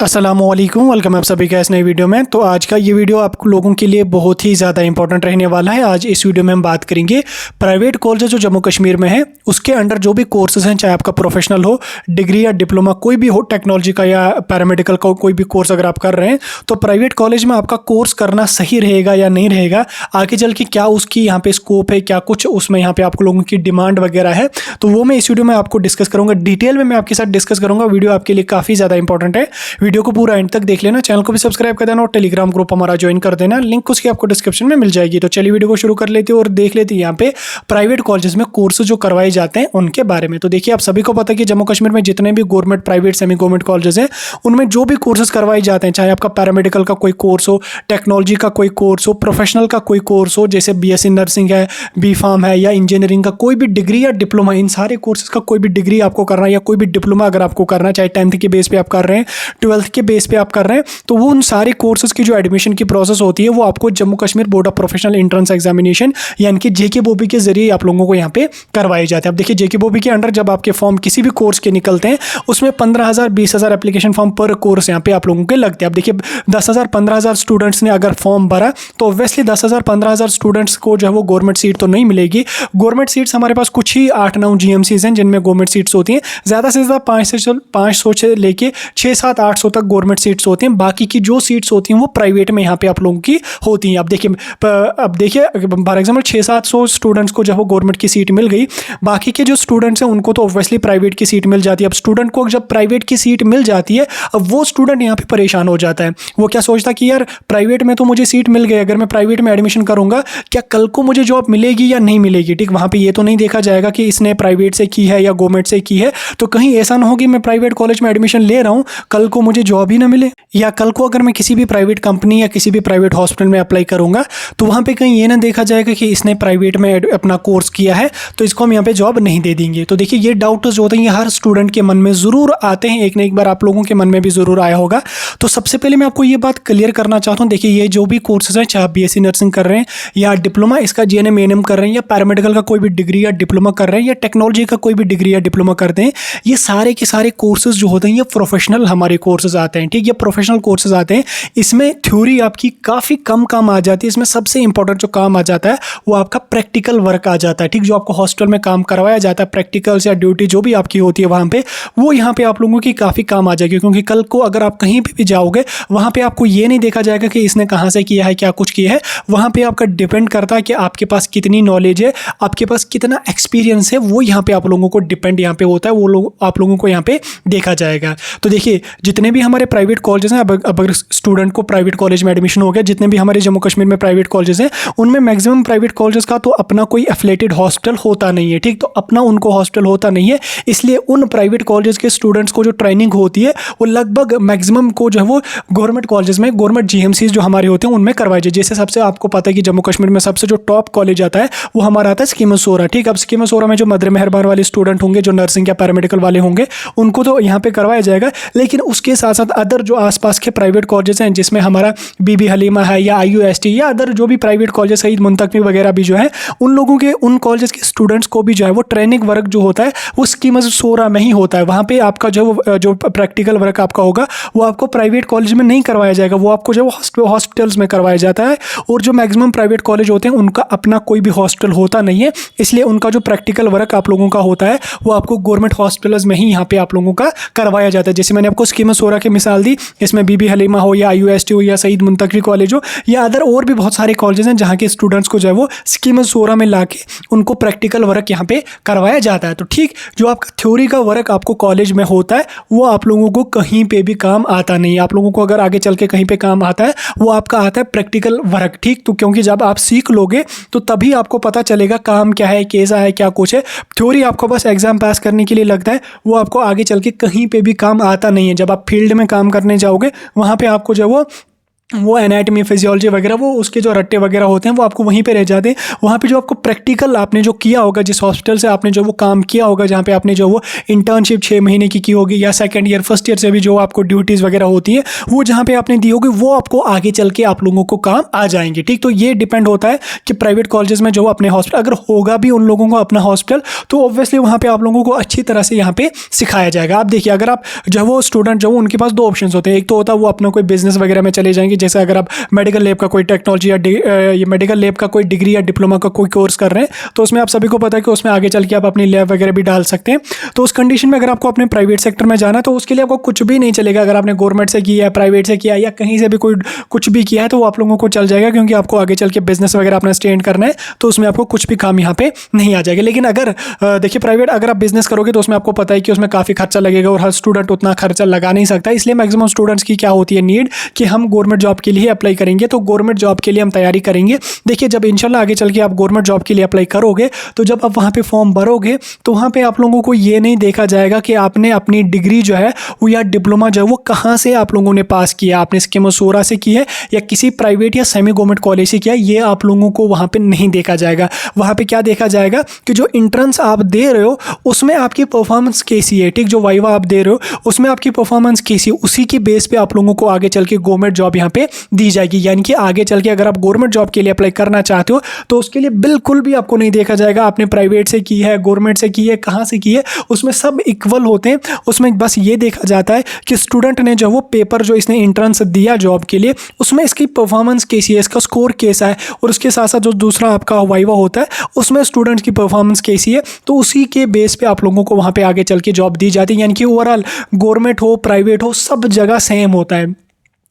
अस्सलामुअलैकुम, वेलकम आप सभी का इस नई वीडियो में। तो आज का ये वीडियो आप लोगों के लिए बहुत ही ज़्यादा इंपॉर्टेंट रहने वाला है। आज इस वीडियो में हम बात करेंगे प्राइवेट कॉलेज जो जम्मू कश्मीर में है उसके अंडर जो भी कोर्सेज हैं, चाहे आपका प्रोफेशनल हो, डिग्री या डिप्लोमा कोई भी हो, टेक्नोलॉजी का या पैरामेडिकल का कोई भी कोर्स अगर आप कर रहे हैं तो प्राइवेट कॉलेज में आपका कोर्स करना सही रहेगा या नहीं रहेगा, आगे चल के क्या उसकी यहाँ पे स्कोप है, क्या कुछ उसमें यहाँ पे आप लोगों की डिमांड वगैरह है, तो वो मैं इस वीडियो में आपको डिस्कस करूँगा। डिटेल में मैं आपके साथ डिस्कस करूँगा। वीडियो आपके लिए काफ़ी ज़्यादा इंपॉर्टेंट है। वीडियो को पूरा एंड तक देख लेना, चैनल को भी सब्सक्राइब कर देना और टेलीग्राम ग्रुप हमारा ज्वाइन कर देना, लिंक उसकी आपको डिस्क्रिप्शन में मिल जाएगी। तो चलिए वीडियो को शुरू कर लेते हैं और देख लेते हैं यहाँ पे प्राइवेट कॉलेजेस में कोर्स जो करवाए जाते हैं उनके बारे में। तो देखिए, आप सभी को पता है कि जम्मू कश्मीर में जितने भी government, private, semi government colleges हैं उनमें जो भी कोर्सेज करवाए जाते हैं, चाहे आपका पैरामेडिकल का कोई कोर्स हो, टेक्नोलॉजी का कोई कोर्स हो, प्रोफेशनल का कोई कोर्स हो, जैसे बीएससी नर्सिंग है, बी फार्म है या इंजीनियरिंग का कोई भी डिग्री या डिप्लोमा, इन सारे कोर्सेज का कोई भी डिग्री आपको करना है या कोई भी डिप्लोमा अगर आपको करना है, चाहे 10th के बेस पे आप कर रहे हैं, 12th के बेस पे आप कर रहे हैं, तो वो उन सारे कोर्सेज की जो एडमिशन की प्रोसेस होती है वो आपको Jammu Kashmir board of professional entrance examination यानी कि जेकेबोबी के जरिए आप लोगों को यहाँ पे करवाए जाते हैं। अब देखिए, जेकेबोबी के अंडर जब आपके फॉर्म किसी भी कोर्स के निकलते हैं उसमें 15,000 20,000 एप्लीकेशन फॉर्म पर कोर्स यहाँ पे आप लोगों के लगते हैं। अब देखिए, 10,000 15,000 स्टूडेंट्स ने अगर फॉर्म भरा तो ऑब्वियसली 10,000 15,000 स्टूडेंट्स को जो है वो गवर्नमेंट सीट तो नहीं मिलेगी। गवर्नमेंट सीट्स हमारे पास कुछ ही 8-9 जीएमसीज हैं जिनमें गवर्नमेंट सीट्स होती हैं। ज़्यादा से ज़्यादा 500 से लेके 600-700 तक गवर्नमेंट सीट्स होती हैं। बाकी की जो सीट्स होती हैं वो प्राइवेट में यहाँ पे आप लोगों की होती हैं। अब देखिए फॉर एग्जाम्पल 600-700 स्टूडेंट्स को जब वो गवर्नमेंट की सीट मिल गई, बाकी के जो स्टूडेंट्स हैं उनको तो ऑब्वियसली प्राइवेट की सीट मिल जाती है। अब स्टूडेंट को जब प्राइवेट की सीट मिल जाती है, अब वो स्टूडेंट यहाँ पे परेशान हो जाता है। वो क्या सोचता है कि यार प्राइवेट में तो मुझे सीट मिल गई, अगर मैं प्राइवेट में एडमिशन करूंगा क्या कल को मुझे जॉब मिलेगी या नहीं मिलेगी। ठीक, वहाँ पे ये तो नहीं देखा जाएगा कि इसने प्राइवेट से की है या गवर्नमेंट से की है, तो कहीं ऐसा ना हो कि मैं प्राइवेट कॉलेज में एडमिशन ले रहा हूँ, कल को मुझे जॉब ही ना मिले, या कल को अगर मैं किसी भी प्राइवेट कंपनी या किसी भी प्राइवेट हॉस्पिटल में अप्लाई करूंगा तो वहाँ पे कहीं ये ना देखा जाएगा कि इसने प्राइवेट में अपना कोर्स किया है तो इसको हम यहाँ पे जॉब नहीं दे देंगे। तो देखिए, ये डाउट जो होते हैं ये हर स्टूडेंट के मन में ज़रूर आते हैं, एक ना एक बार आप लोगों के मन में भी ज़रूर आया होगा। तो सबसे पहले मैं आपको ये बात क्लियर करना चाहता हूँ। देखिए, ये जो भी कोर्सेज हैं, चाहे आप बीएससी नर्सिंग कर रहे हैं या डिप्लोमा इसका जीएनएम एएनएम कर रहे हैं या पैरामेडिकल का कोई भी डिग्री या डिप्लोमा कर रहे हैं या टेक्नोलॉजी का कोई भी डिग्री या डिप्लोमा करते हैं, ये सारे के सारे कोर्सेज जो होते हैं ये प्रोफेशनल हमारे कोर्सेज आते हैं। ठीक, ये प्रोफेशनल कोर्सेज आते हैं। इसमें थ्योरी आपकी काफ़ी कम काम आ जाती है। इसमें सबसे इंपॉर्टेंट जो काम आ जाता है वो आपका प्रैक्टिकल वर्क आ जाता है। ठीक, जो आपको हॉस्टल में काम करवाया जाता है, प्रैक्टिकल्स या ड्यूटी जो भी आपकी होती है वहाँ पे, वो यहाँ पे आप लोगों की काफ़ी काम आ जाएगी। क्योंकि कल को अगर आप कहीं पे भी जाओगे वहाँ पे आपको ये नहीं देखा जाएगा कि इसने कहाँ से किया है, क्या कुछ किया है। वहाँ पे आपका डिपेंड करता है कि आपके पास कितनी नॉलेज है, आपके पास कितना एक्सपीरियंस है, वो यहाँ पे आप लोगों को डिपेंड यहाँ पे होता है, वो लोग आप लोगों को यहाँ पे देखा जाएगा। तो देखिए, जितने भी हमारे प्राइवेट कॉलेजेस हैं, अब अगर स्टूडेंट को प्राइवेट कॉलेज में एडमिशन हो गया, जितने भी हमारे जम्मू कश्मीर में प्राइवेट कॉलेजेस हैं उनमें मैक्सिमम प्राइवेट कॉलेजेस का तो अपना कोई एफिलिएटेड हॉस्टल होता नहीं है। ठीक, तो अपना उनको हॉस्टल होता नहीं है, इसलिए उन प्राइवेट कॉलेजेस के स्टूडेंट्स को जो ट्रेनिंग होती है वो लगभग मैक्सिमम को जो है वो गवर्नमेंट कॉलेजेस में, गवर्नमेंट जीएमसीज जो हमारे होते हैं उनमें करवाए जाए। जैसे सबसे आपको पता है कि जम्मू कश्मीर में सबसे जो टॉप कॉलेज आता है वो हमारा आता है स्कीम सोरा। ठीक, अब स्कीम सोरा में जो मदर मेहरबान वाले स्टूडेंट होंगे, जो नर्सिंग या पैरामेडिकल वाले होंगे, उनको तो यहाँ पे करवाया जाएगा। लेकिन उसके साथ साथ अदर जो आसपास के प्राइवेट कॉलेजेस हैं, जिसमें हमारा बीबी हलीमा है या IUST या अदर जो भी प्राइवेट कॉलेज, सईद मुंतकवी वगैरह भी जो है, उन लोगों के, उन कॉलेज के स्टूडेंट्स को भी जो है वो ट्रेनिंग वर्क जो होता है वो स्कीम सोरा में ही होता है। वहाँ पे आपका जो प्रैक्टिकल वर्क आपका होगा वो आपको प्राइवेट कॉलेज में नहीं करवाया जाएगा, वो आपको जो हॉस्पिटल्स में करवाया जाता है। और जो मैक्सिमम प्राइवेट कॉलेज होते हैं उनका अपना कोई भी हॉस्पिटल होता नहीं है, इसलिए उनका जो प्रैक्टिकल वर्क आप लोगों का होता है वो आपको गवर्नमेंट हॉस्पिटल्स में ही यहाँ पे आप लोगों का करवाया जाता है। जैसे मैंने आपको स्कीम सोरा की मिसाल दी, इसमें बीबी हलीमा हो या IUST हो या सईद मुंतकवी कॉलेज हो या अदर और भी बहुत सारे कॉलेजेस हैं जहाँ के स्टूडेंट्स को जो है वो स्कीम सोरा में लाके उनको प्रैक्टिकल वर्क यहाँ पे करवाया जाता है। तो ठीक, जो आपका थ्योरी का वर्क आपको कॉलेज में होता है वो आप लोगों को कहीं पे भी काम आता नहीं है। आप लोगों को अगर आगे चल के कहीं पे काम आता है वो आपका आता है प्रैक्टिकल वर्क। ठीक, तो क्योंकि जब आप सीख लोगे तो तभी आपको पता चलेगा काम क्या है, कैसा है, क्या कुछ है। थ्योरी आपको बस एग्जाम पास करने के लिए लगता है, वो आपको आगे चल के कहीं पे भी काम आता नहीं है। जब आप फील्ड में काम करने जाओगे वहाँ पे आपको जो वो वो एनाटॉमी फिजियोलॉजी वगैरह वो उसके जो रट्टे वगैरह होते हैं वो आपको वहीं पे रह जाते हैं। वहाँ पे जो आपको प्रैक्टिकल आपने जो किया होगा, जिस हॉस्पिटल से आपने जो वो काम किया होगा, जहाँ पे आपने जो वो इंटर्नशिप 6 महीने की होगी, या सेकंड ईयर फर्स्ट ईयर से भी जो आपको ड्यूटीज़ वगैरह होती है वो जहाँ पे आपने दी होगी, वो आपको आगे चल के आप लोगों को काम आ जाएंगे। ठीक, तो ये डिपेंड होता है कि प्राइवेट कॉलेजेस में जो अपने हॉस्पिटल अगर होगा भी उन लोगों को अपना हॉस्पिटल, तो ऑब्वियसली वहाँ पे आप लोगों को अच्छी तरह से यहाँ पे सिखाया जाएगा। आप देखिए, अगर आप जो वो स्टूडेंट जो उनके पास 2 ऑप्शन होते हैं। एक तो होता है वो अपना कोई बिजनेस वगैरह में चले जाएंगे, जैसे अगर आप मेडिकल लैब का कोई टेक्नोलॉजी या ये मेडिकल लैब का कोई डिग्री या डिप्लोमा का कोई कोर्स कर रहे हैं, तो उसमें आप सभी को पता है कि उसमें आगे चल के आप अपनी लैब वगैरह भी डाल सकते हैं। तो उस कंडीशन में अगर आपको अपने प्राइवेट सेक्टर में जाना है तो उसके लिए आपको कुछ भी नहीं चलेगा। अगर आपने गवर्नमेंट से किया है, प्राइवेट से किया है, या कहीं से भी कोई कुछ भी किया है, तो वो आप लोगों को चल जाएगा, क्योंकि आपको आगे चल के बिजनेस वगैरह अपना स्टैंड करना है, तो उसमें आपको कुछ भी काम यहाँ पे नहीं आ जाएगा। लेकिन अगर देखिए प्राइवेट अगर आप बिजनेस करोगे तो उसमें आपको पता है कि उसमें काफ़ी खर्चा लगेगा और हर स्टूडेंट उतना खर्चा लगा नहीं सकता। इसलिए मैक्सिमम स्टूडेंट्स की क्या होती है नीड कि हम गवर्नमेंट जॉब के लिए अप्लाई करेंगे, तो गवर्नमेंट जॉब के लिए हम तैयारी करेंगे। देखिए, जब इंशाल्लाह आगे चल के आप गवर्नमेंट जॉब के लिए अप्लाई करोगे, तो जब आप वहाँ पे फॉर्म भरोगे तो वहाँ पे आप लोगों को ये नहीं देखा जाएगा कि आपने अपनी डिग्री जो है वो या डिप्लोमा जो है वो कहाँ से आप लोगों ने पास किया, आपने स्कीमोसोरा से की है या किसी प्राइवेट या सेमी गवर्नमेंट कॉलेज से किया, ये आप लोगों को वहाँ पे नहीं देखा जाएगा। वहाँ पे क्या देखा जाएगा कि जो इंट्रेंस आप दे रहे हो उसमें आपकी परफॉर्मेंस कैसी है। ठीक, जो वाइवा आप दे रहे हो उसमें आपकी परफॉर्मेंस कैसी है, उसी के बेस पे आप लोगों को आगे चल के गवर्नमेंट जॉब यहाँ पे दी जाएगी। यानी कि आगे चल के अगर आप गवर्नमेंट जॉब के लिए अप्लाई करना चाहते हो तो उसके लिए बिल्कुल भी आपको नहीं देखा जाएगा आपने प्राइवेट से की है, गवर्नमेंट से की है, कहाँ से की है, उसमें सब इक्वल होते हैं। उसमें बस ये देखा जाता है कि स्टूडेंट ने जो वो पेपर जो इसने एंट्रेंस दिया जॉब के लिए उसमें इसकी परफॉर्मेंस कैसी है, इसका स्कोर कैसा है, और उसके साथ साथ जो दूसरा आपका वाइवा होता है उसमें स्टूडेंट्स की परफॉर्मेंस कैसी है, तो उसी के बेस पे आप लोगों को वहाँ पे आगे चल के जॉब दी जाती है। यानी कि ओवरऑल गवर्नमेंट हो प्राइवेट हो सब जगह सेम होता है,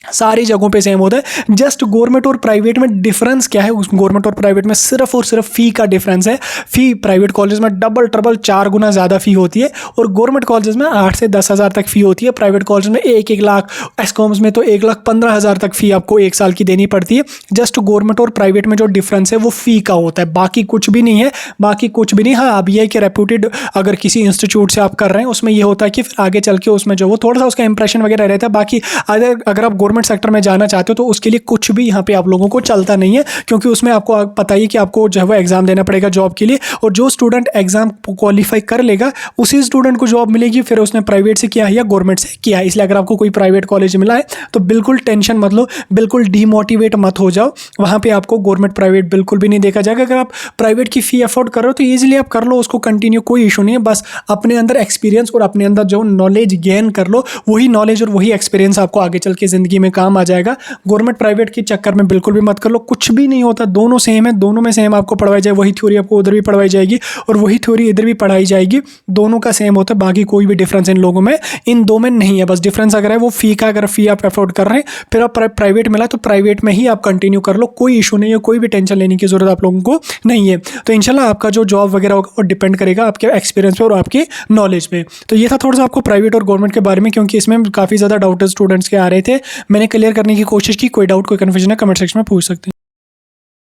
सारी जगहों पे सेम होता है। जस्ट गवर्नमेंट और प्राइवेट में डिफरेंस क्या है, उस गवर्नमेंट और प्राइवेट में सिर्फ और सिर्फ फ़ी का डिफरेंस है। फ़ी प्राइवेट कॉलेज में डबल ट्रबल 4 गुना ज़्यादा फ़ी होती है और गवर्नमेंट कॉलेज में 8 से 10 हज़ार तक फ़ी होती है। प्राइवेट कॉलेज में 1-1 लाख, एसकॉम्स में तो 1,15,000 तक फ़ी आपको 1 साल की देनी पड़ती है। जस्ट गवर्नमेंट और प्राइवेट में जो डिफरेंस है वो फ़ी का होता है, बाकी कुछ भी नहीं है, बाकी कुछ भी नहीं। हाँ, अब ये है कि रेप्यूटेड अगर किसी इंस्टीट्यूट से आप कर रहे हैं उसमें ये होता है कि फिर आगे चल के उसमें जो वो थोड़ा सा उसका इंप्रेशन वगैरह रहता है। बाकी अगर आप गवर्नमेंट सेक्टर में जाना चाहते हो तो उसके लिए कुछ भी यहाँ पे आप लोगों को चलता नहीं है, क्योंकि उसमें आपको पता ही कि आपको जो है वो एग्जाम देना पड़ेगा जॉब के लिए, और जो स्टूडेंट एग्जाम क्वालिफाई कर लेगा उसी स्टूडेंट को जॉब मिलेगी, फिर उसने प्राइवेट से किया है या गवर्नमेंट से किया है। इसलिए अगर आपको कोई प्राइवेट कॉलेज मिला है तो बिल्कुल टेंशन मत लो, बिल्कुल डीमोटिवेट मत हो जाओ। वहाँ पे आपको गवर्नमेंट प्राइवेट बिल्कुल भी नहीं देखा जाएगा। अगर आप प्राइवेट की फ़ी अफोर्ड कर रहे हो तो ईजिली आप कर लो उसको कंटिन्यू, कोई इशू नहीं है। बस अपने अंदर एक्सपीरियंस और अपने अंदर जो नॉलेज गेन कर लो, वही नॉलेज और वही एक्सपीरियंस आपको आगे चल के ज़िंदगी में काम आ जाएगा। गवर्नमेंट प्राइवेट के चक्कर में बिल्कुल भी मत कर लो, कुछ भी नहीं होता, दोनों सेम है, दोनों में सेम आपको पढ़वाई जाए, वही थ्योरी आपको उधर भी पढ़वाई जाएगी और वही थ्योरी इधर भी पढ़ाई जाएगी, दोनों का सेम होता है। बाकी कोई भी डिफरेंस इन लोगों में, इन दो में नहीं है। बस डिफरेंस अगर है वो फ़ी का, अगर फ़ी आप अफोर्ड कर रहे हैं फिर आप प्राइवेट मिला तो प्राइवेट में ही आप कंटिन्यू कर लो, कोई इशू नहीं है, कोई भी टेंशन लेने की जरूरत आप लोगों को नहीं है। तो इंशाल्लाह आपका जो जॉब वगैरह होगा वो डिपेंड करेगा आपके एक्सपीरियंस पे और आपके नॉलेज पे। तो ये था थोड़ा सा आपको प्राइवेट और गवर्नमेंट के बारे में, क्योंकि इसमें काफ़ी ज़्यादा डाउट स्टूडेंट्स के आ रहे थे, मैंने क्लियर करने की कोशिश की। कोई डाउट कोई कन्फ्यूजन है कमेंट सेक्शन में पूछ सकते हैं।